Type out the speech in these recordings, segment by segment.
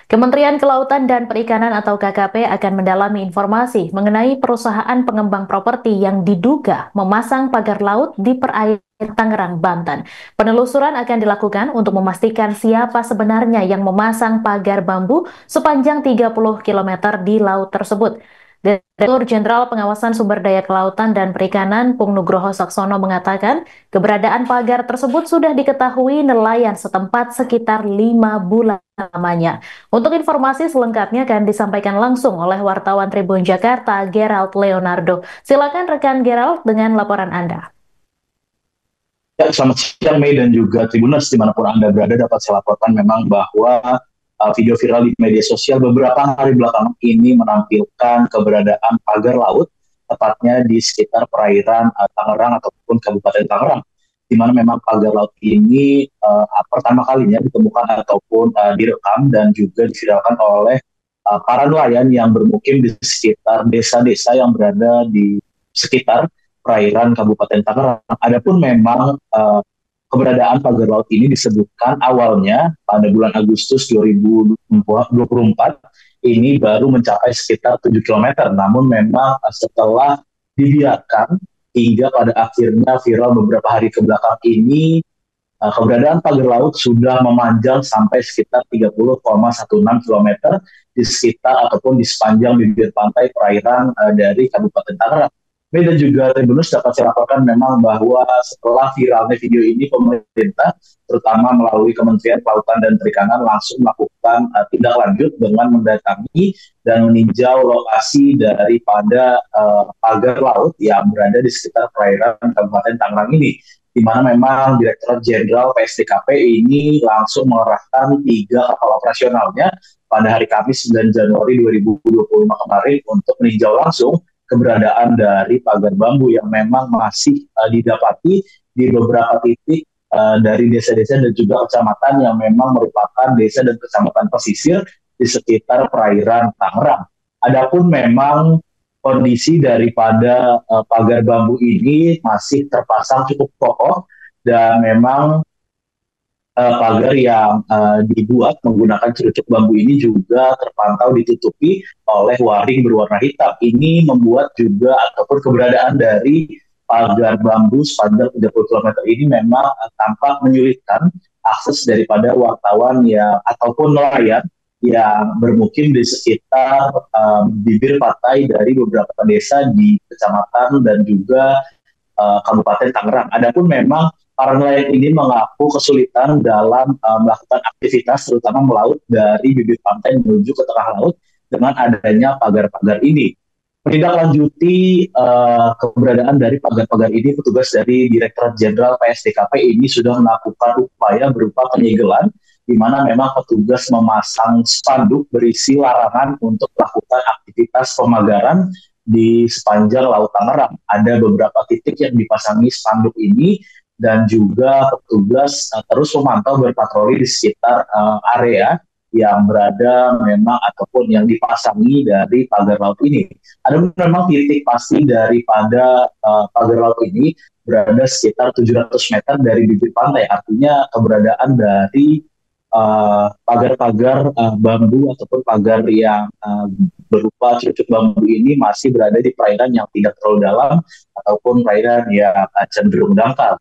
Kementerian Kelautan dan Perikanan atau KKP akan mendalami informasi mengenai perusahaan pengembang properti yang diduga memasang pagar laut di perairan Tangerang, Banten. Penelusuran akan dilakukan untuk memastikan siapa sebenarnya yang memasang pagar bambu sepanjang 30 km di laut tersebut. Direktur Jenderal Pengawasan Sumber Daya Kelautan dan Perikanan Pung Nugroho Saksono mengatakan keberadaan pagar tersebut sudah diketahui nelayan setempat sekitar 5 bulan lamanya. Untuk informasi selengkapnya akan disampaikan langsung oleh wartawan Tribun Jakarta, Gerald Leonardo. Silakan rekan Gerald dengan laporan Anda. Ya, selamat siang Mei dan juga Tribuners dimanapun Anda berada. Dapat saya laporkan memang bahwa video viral di media sosial beberapa hari belakangan ini menampilkan keberadaan pagar laut, tepatnya di sekitar perairan Tangerang ataupun Kabupaten Tangerang, di mana memang pagar laut ini pertama kalinya ditemukan ataupun direkam dan juga diviralkan oleh para nelayan yang bermukim di sekitar desa-desa yang berada di sekitar perairan Kabupaten Tangerang. Adapun memang keberadaan pagar laut ini disebutkan awalnya pada bulan Agustus 2024 ini baru mencapai sekitar 7 km. Namun memang setelah dibiarkan hingga pada akhirnya viral beberapa hari kebelakang ini, keberadaan pagar laut sudah memanjang sampai sekitar 30,16 km di sekitar ataupun di sepanjang bibir pantai perairan dari Kabupaten Tangerang. Dan juga Tribunus dapat saya laporkan memang bahwa setelah viralnya video ini, pemerintah terutama melalui Kementerian Kelautan dan Perikanan langsung melakukan tindak lanjut dengan mendatangi dan meninjau lokasi daripada pagar laut yang berada di sekitar perairan Kabupaten Tangerang ini, di mana memang Direktur Jenderal PSDKP ini langsung mengerahkan 3 kapal operasionalnya pada hari Kamis 9 Januari 2025 kemarin untuk meninjau langsung keberadaan dari pagar bambu yang memang masih didapati di beberapa titik dari desa-desa dan juga kecamatan yang memang merupakan desa dan kecamatan pesisir di sekitar perairan Tangerang. Adapun memang kondisi daripada pagar bambu ini masih terpasang cukup kokoh dan memang pagar yang dibuat menggunakan cerucuk bambu ini juga terpantau ditutupi oleh waring berwarna hitam. Ini membuat juga ataupun keberadaan dari pagar bambu sepanjang 30 km ini memang tampak menyulitkan akses daripada wartawan yang ataupun nelayan yang bermukim di sekitar bibir pantai dari beberapa desa di kecamatan dan juga Kabupaten Tangerang. Adapun memang para nelayan ini mengaku kesulitan dalam melakukan aktivitas terutama melaut dari bibir pantai menuju ke tengah laut dengan adanya pagar-pagar ini. Menindaklanjuti keberadaan dari pagar-pagar ini, petugas dari Direktorat Jenderal PSDKP ini sudah melakukan upaya berupa penyegelan, di mana memang petugas memasang spanduk berisi larangan untuk melakukan aktivitas pemagaran di sepanjang Laut Tangerang. Ada beberapa titik yang dipasangi spanduk ini dan juga petugas terus memantau berpatroli di sekitar area yang berada memang ataupun yang dipasangi dari pagar laut ini. Ada memang titik pasti daripada pagar laut ini berada sekitar 700 meter dari bibir pantai. Artinya keberadaan dari pagar-pagar bambu ataupun pagar yang berupa cerucuk bambu ini masih berada di perairan yang tidak terlalu dalam ataupun perairan yang cenderung dangkal.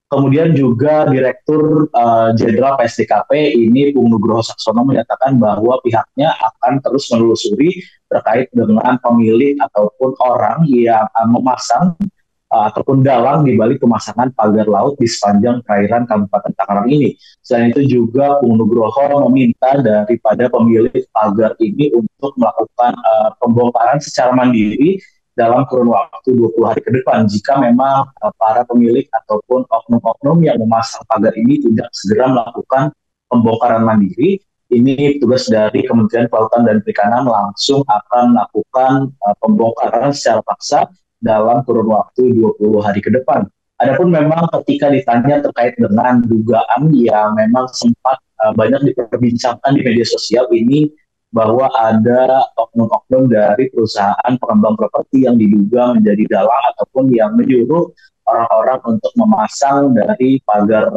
Kemudian juga Direktur Jenderal PSDKP ini Pung Nugroho Saksono menyatakan bahwa pihaknya akan terus menelusuri terkait dengan pemilik ataupun orang yang memasang ataupun dalang di balik pemasangan pagar laut di sepanjang perairan Kabupaten Tangerang ini. Selain itu juga Pung Nugroho meminta daripada pemilik pagar ini untuk melakukan pembongkaran secara mandiri dalam kurun waktu 20 hari ke depan jika memang para pemilik ataupun oknum-oknum yang memasang pagar ini tidak segera melakukan pembongkaran mandiri. Ini tugas dari Kementerian Kelautan dan Perikanan langsung akan melakukan pembongkaran secara paksa dalam kurun waktu 20 hari ke depan. Adapun memang ketika ditanya terkait dengan dugaan yang memang sempat banyak diperbincangkan di media sosial ini, bahwa ada oknum-oknum dari perusahaan pengembang properti yang diduga menjadi dalang ataupun yang menyuruh orang-orang untuk memasang dari pagar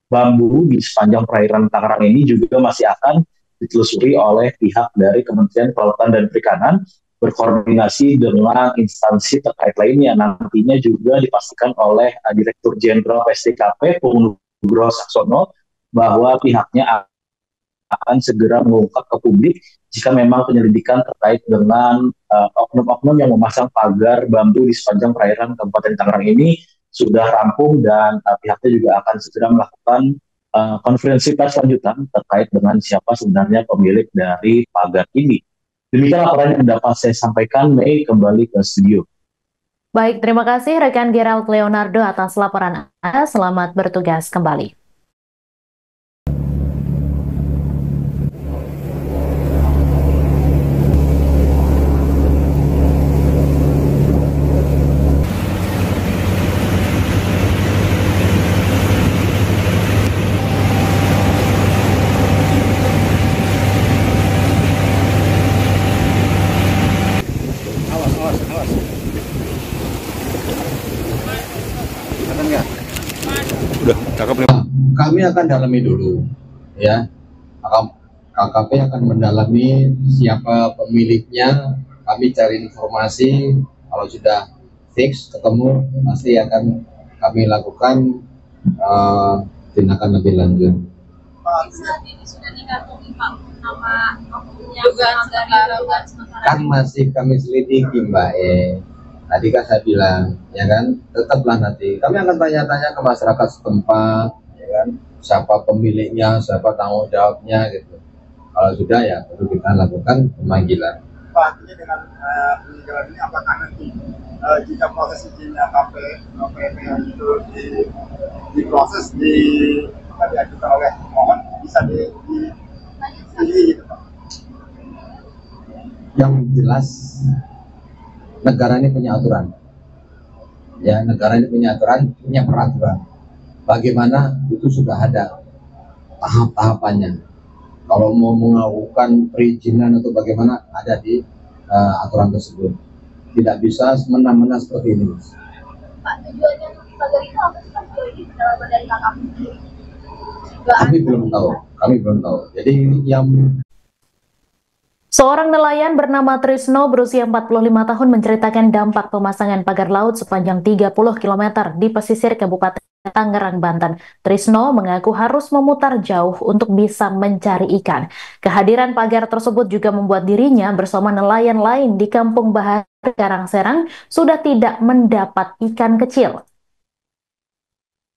bambu di sepanjang perairan Tangerang ini juga masih akan ditelusuri oleh pihak dari Kementerian Kelautan dan Perikanan berkoordinasi dengan instansi terkait lainnya. Nantinya juga dipastikan oleh Direktur Jenderal PSDKP Nugroho Saksono bahwa pihaknya akan segera mengungkap ke publik jika memang penyelidikan terkait dengan oknum-oknum yang memasang pagar bambu di sepanjang perairan Kabupaten Tangerang ini sudah rampung, dan pihaknya juga akan segera melakukan konferensi pers lanjutan terkait dengan siapa sebenarnya pemilik dari pagar ini. Demikian laporan yang dapat saya sampaikan. Mei, kembali ke studio. Baik, terima kasih rekan Gerald Leonardo atas laporan Anda. Selamat bertugas kembali. Udah, cakep nih. Kami akan dalami dulu, ya. KKP akan mendalami siapa pemiliknya. Kami cari informasi. Kalau sudah fix ketemu, pasti akan kami lakukan tindakan lebih lanjut. Kan masih kami selidiki, Mbak. Tadi kan saya bilang, ya kan, tetaplah nanti kami akan tanya-tanya ke masyarakat setempat, ya kan, siapa pemiliknya, siapa tanggung jawabnya, gitu. Kalau sudah, ya perlu kita lakukan pemanggilan. Pak, artinya dengan peninggalan ini apakah nanti jika proses izin KPP itu diproses diajukan oleh pemohon bisa di gitu, Pak? Yang jelas negara ini punya aturan, ya, negara ini punya aturan, punya peraturan. Bagaimana itu sudah ada tahap-tahapannya. Kalau mau melakukan perizinan atau bagaimana ada di aturan tersebut. Tidak bisa semena-mena seperti ini, Mas. Pak, tujuannya untuk pagar itu apa sih, Pak? Ini pendalaman dari KKP sendiri? Kami belum tahu. Jadi yang Seorang nelayan bernama Trisno berusia 45 tahun menceritakan dampak pemasangan pagar laut sepanjang 30 km di pesisir Kabupaten Tangerang, Banten. Trisno mengaku harus memutar jauh untuk bisa mencari ikan. Kehadiran pagar tersebut juga membuat dirinya bersama nelayan lain di Kampung Bahar, Karangserang sudah tidak mendapat ikan kecil.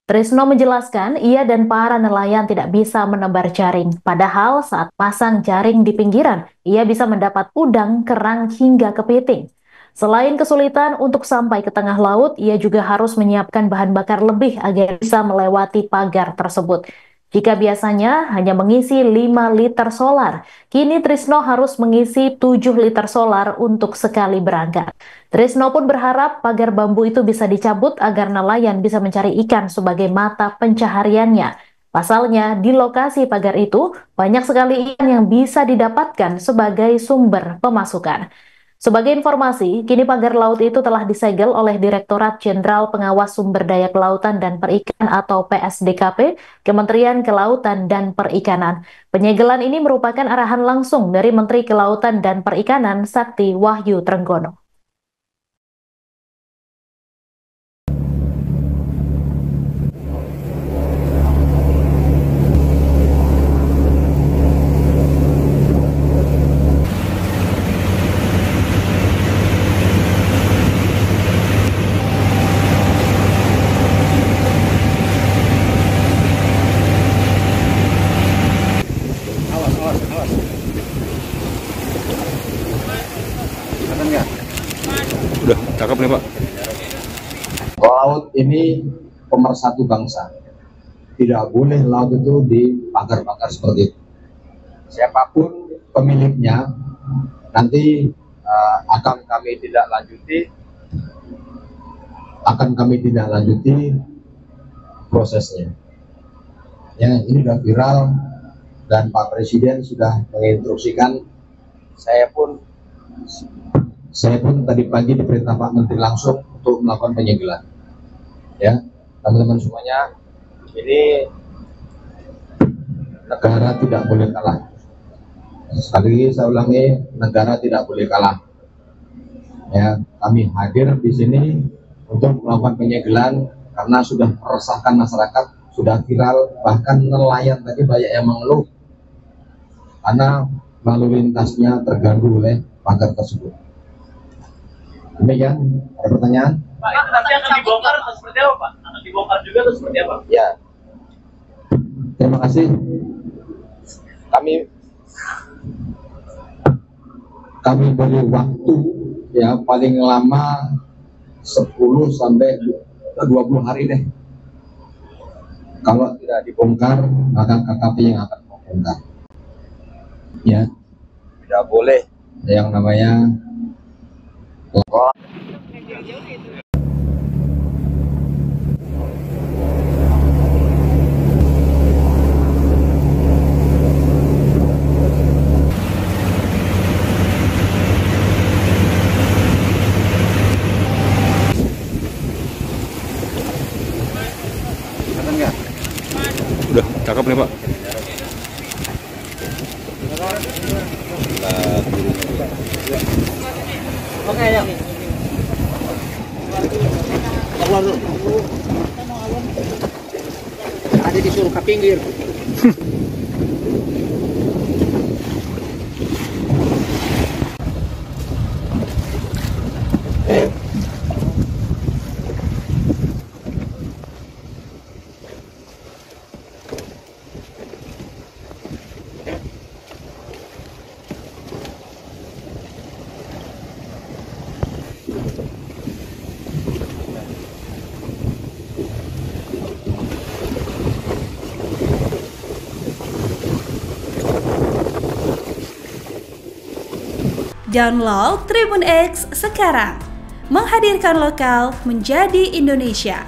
Trisno menjelaskan ia dan para nelayan tidak bisa menebar jaring. Padahal saat pasang jaring di pinggiran, ia bisa mendapat udang, kerang, hingga kepiting. Selain kesulitan untuk sampai ke tengah laut, ia juga harus menyiapkan bahan bakar lebih agar bisa melewati pagar tersebut. Jika biasanya hanya mengisi 5 liter solar, kini Trisno harus mengisi 7 liter solar untuk sekali berangkat. Trisno pun berharap pagar bambu itu bisa dicabut agar nelayan bisa mencari ikan sebagai mata pencahariannya. Pasalnya, di lokasi pagar itu banyak sekali ikan yang bisa didapatkan sebagai sumber pemasukan. Sebagai informasi, kini pagar laut itu telah disegel oleh Direktorat Jenderal Pengawas Sumber Daya Kelautan dan Perikanan atau PSDKP, Kementerian Kelautan dan Perikanan. Penyegelan ini merupakan arahan langsung dari Menteri Kelautan dan Perikanan Sakti Wahyu Trenggono. Udah, cakep nih, Pak. Laut ini pemersatu bangsa. Tidak boleh laut itu dipagar-pagar seperti itu. Siapapun pemiliknya, nanti akan kami tidak lanjuti prosesnya. Ya, ini sudah viral dan Pak Presiden sudah menginstruksikan. Saya pun tadi pagi diperintah Pak Menteri langsung untuk melakukan penyegelan. Ya, teman-teman semuanya, ini negara tidak boleh kalah. Sekali lagi saya ulangi, negara tidak boleh kalah. Ya, kami hadir di sini untuk melakukan penyegelan karena sudah meresahkan masyarakat, sudah viral, bahkan nelayan tadi banyak yang mengeluh karena lalu lintasnya terganggu oleh pagar tersebut. Demikian, ada pertanyaan? Pak, itu nanti akan dibongkar atau seperti apa, Pak? Akan dibongkar juga atau seperti apa? Ya, terima kasih. Kami beri waktu ya paling lama 10 sampai 20 hari deh. Kalau tidak dibongkar, maka KKP yang akan membongkar. Ya, tidak boleh yang namanya udah cakep nih Pak. Oke, ya. Keluar dulu. Ada disuruh ke pinggir. Download Tribun X sekarang, menghadirkan lokal menjadi Indonesia.